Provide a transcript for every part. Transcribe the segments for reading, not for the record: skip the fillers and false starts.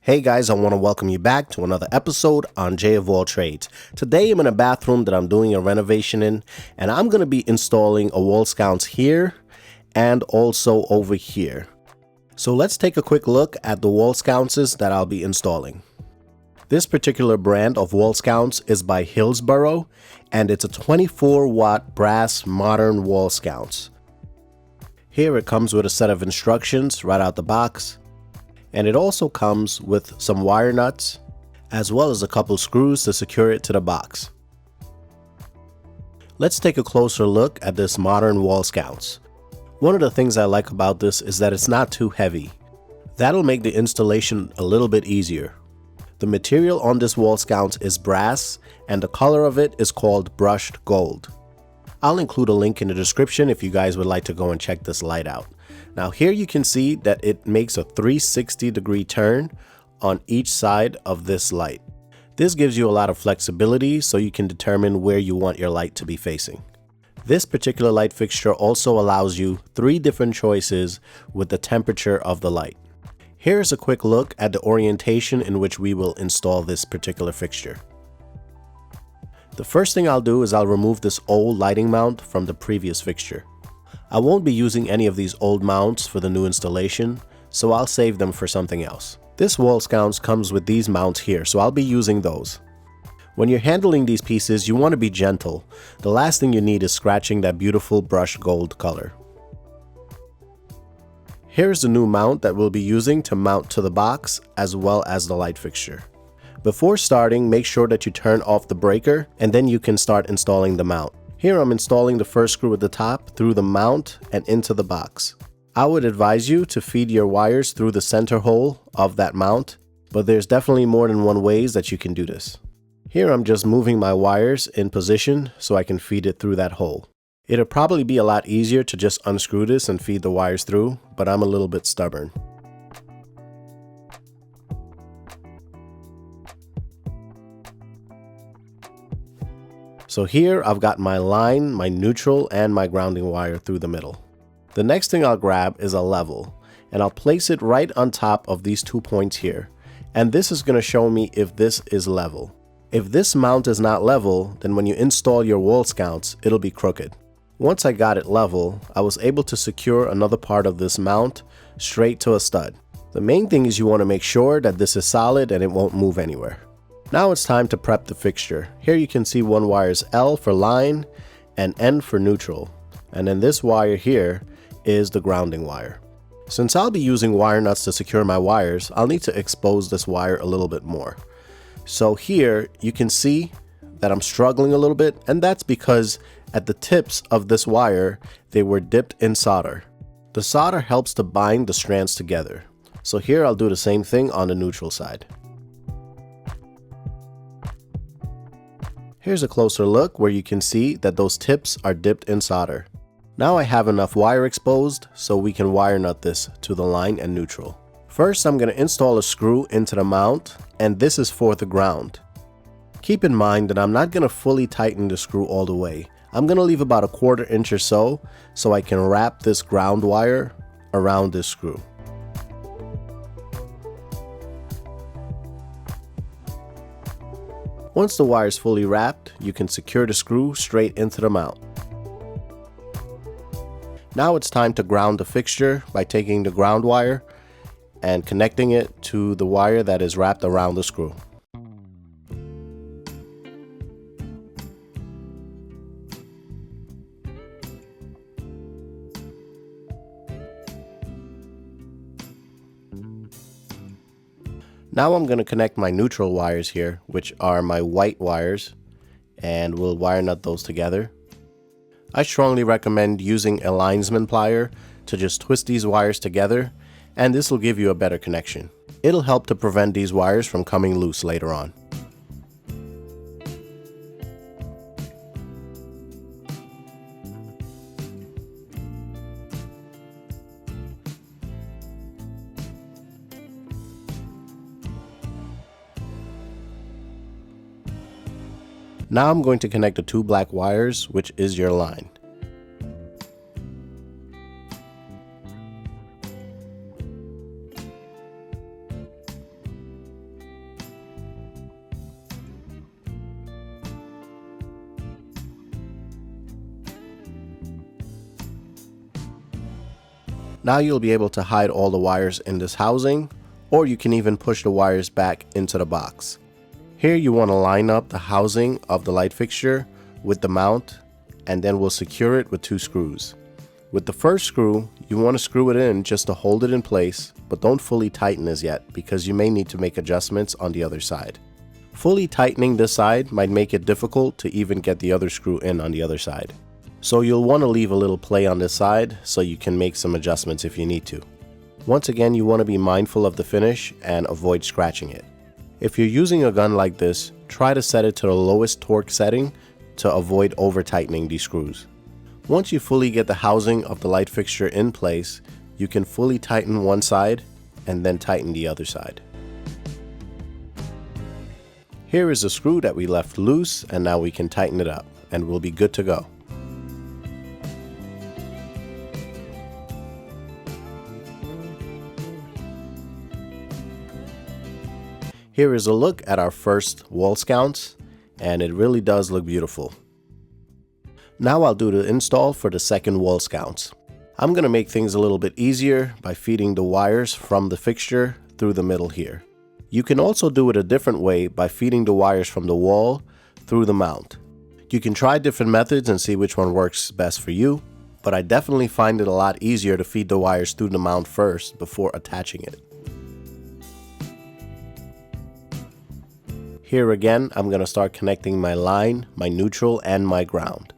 Hey guys, I want to welcome you back to another episode on J of All Trades. Today I'm in a bathroom that I'm doing a renovation in, and I'm going to be installing a wall sconce here and also over here. So let's take a quick look at the wall sconces that I'll be installing. This particular brand of wall sconce is by Hillsboro, and it's a 24 watt brass modern wall sconce. Here it comes with a set of instructions right out the box. And it also comes with some wire nuts, as well as a couple screws to secure it to the box. Let's take a closer look at this modern wall sconce. One of the things I like about this is that it's not too heavy. That'll make the installation a little bit easier. The material on this wall sconce is brass, and the color of it is called brushed gold. I'll include a link in the description if you guys would like to go and check this light out. Now here you can see that it makes a 360-degree turn on each side of this light. This gives you a lot of flexibility so you can determine where you want your light to be facing. This particular light fixture also allows you 3 different choices with the temperature of the light. Here's a quick look at the orientation in which we will install this particular fixture. The first thing I'll do is I'll remove this old lighting mount from the previous fixture. I won't be using any of these old mounts for the new installation, so I'll save them for something else. This wall sconce comes with these mounts here, so I'll be using those. When you're handling these pieces, you want to be gentle. The last thing you need is scratching that beautiful brushed gold color. Here's the new mount that we'll be using to mount to the box as well as the light fixture. Before starting, make sure that you turn off the breaker and then you can start installing the mount. Here I'm installing the first screw at the top through the mount and into the box. I would advise you to feed your wires through the center hole of that mount, but there's definitely more than one ways that you can do this. Here I'm just moving my wires in position so I can feed it through that hole. It'll probably be a lot easier to just unscrew this and feed the wires through, but I'm a little bit stubborn. So here I've got my line, my neutral, and my grounding wire through the middle. The next thing I'll grab is a level, and I'll place it right on top of these 2 points here. And this is going to show me if this is level. If this mount is not level, then when you install your wall sconce, it'll be crooked. Once I got it level, I was able to secure another part of this mount straight to a stud. The main thing is you want to make sure that this is solid and it won't move anywhere. Now it's time to prep the fixture. Here you can see one wire is L for line and N for neutral. And then this wire here is the grounding wire. Since I'll be using wire nuts to secure my wires, I'll need to expose this wire a little bit more. So here you can see that I'm struggling a little bit, and that's because at the tips of this wire, they were dipped in solder. The solder helps to bind the strands together. So here I'll do the same thing on the neutral side. Here's a closer look where you can see that those tips are dipped in solder. Now I have enough wire exposed so we can wire nut this to the line and neutral. First I'm going to install a screw into the mount, and this is for the ground. Keep in mind that I'm not going to fully tighten the screw all the way. I'm going to leave about a 1/4 inch or so I can wrap this ground wire around this screw. Once the wire is fully wrapped, you can secure the screw straight into the mount. Now it's time to ground the fixture by taking the ground wire and connecting it to the wire that is wrapped around the screw. Now I'm going to connect my neutral wires here, which are my white wires, and we'll wire nut those together. I strongly recommend using a linesman plier to just twist these wires together, and this will give you a better connection. It'll help to prevent these wires from coming loose later on. Now I'm going to connect the 2 black wires, which is your line. Now you'll be able to hide all the wires in this housing, or you can even push the wires back into the box. Here you want to line up the housing of the light fixture with the mount, and then we'll secure it with 2 screws. With the first screw, you want to screw it in just to hold it in place, but don't fully tighten as yet because you may need to make adjustments on the other side. Fully tightening this side might make it difficult to even get the other screw in on the other side. So you'll want to leave a little play on this side so you can make some adjustments if you need to. Once again, you want to be mindful of the finish and avoid scratching it. If you're using a gun like this, try to set it to the lowest torque setting to avoid over tightening these screws. Once you fully get the housing of the light fixture in place, you can fully tighten one side and then tighten the other side. Here is the screw that we left loose, and now we can tighten it up and we'll be good to go. Here is a look at our first wall sconce, and it really does look beautiful. Now I'll do the install for the second wall sconce. I'm going to make things a little bit easier by feeding the wires from the fixture through the middle here. You can also do it a different way by feeding the wires from the wall through the mount. You can try different methods and see which one works best for you, but I definitely find it a lot easier to feed the wires through the mount first before attaching it. Here again, I'm going to start connecting my line, my neutral, and my ground.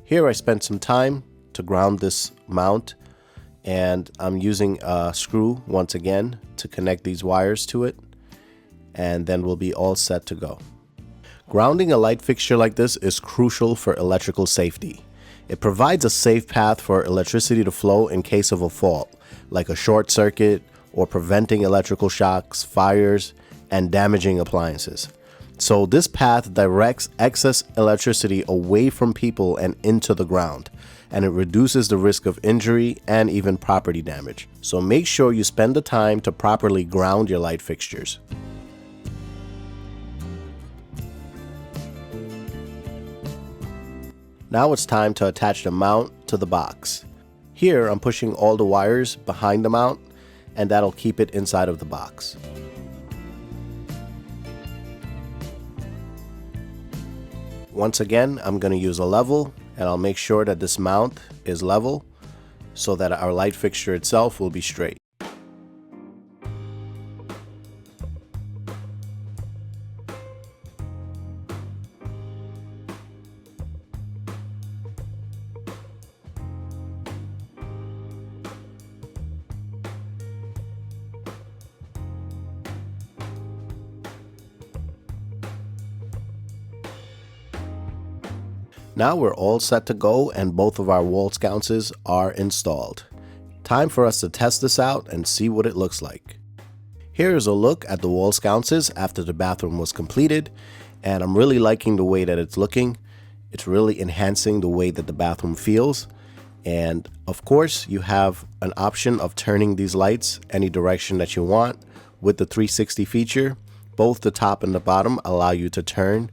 Here I spent some time to ground this mount, and I'm using a screw once again to connect these wires to it, and then we'll be all set to go. Grounding a light fixture like this is crucial for electrical safety. It provides a safe path for electricity to flow in case of a fault, like a short circuit, or preventing electrical shocks, fires, and damaging appliances. So this path directs excess electricity away from people and into the ground, and it reduces the risk of injury and even property damage. So make sure you spend the time to properly ground your light fixtures. Now it's time to attach the mount to the box. Here I'm pushing all the wires behind the mount, and that'll keep it inside of the box. Once again, I'm going to use a level, and I'll make sure that this mount is level so that our light fixture itself will be straight. Now we're all set to go, and both of our wall sconces are installed. Time for us to test this out and see what it looks like. Here is a look at the wall sconces after the bathroom was completed, and I'm really liking the way that it's looking. It's really enhancing the way that the bathroom feels. And of course, you have an option of turning these lights any direction that you want. With the 360 feature, both the top and the bottom allow you to turn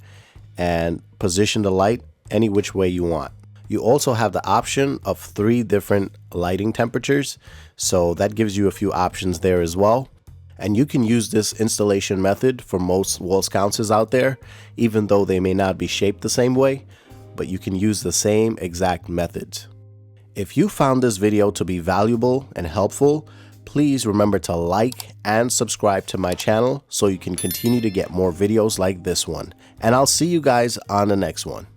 and position the light any which way you want. You also have the option of 3 different lighting temperatures, so that gives you a few options there as well. And you can use this installation method for most wall sconces out there, even though they may not be shaped the same way, but you can use the same exact methods. If you found this video to be valuable and helpful, please remember to like and subscribe to my channel so you can continue to get more videos like this one. And I'll see you guys on the next one.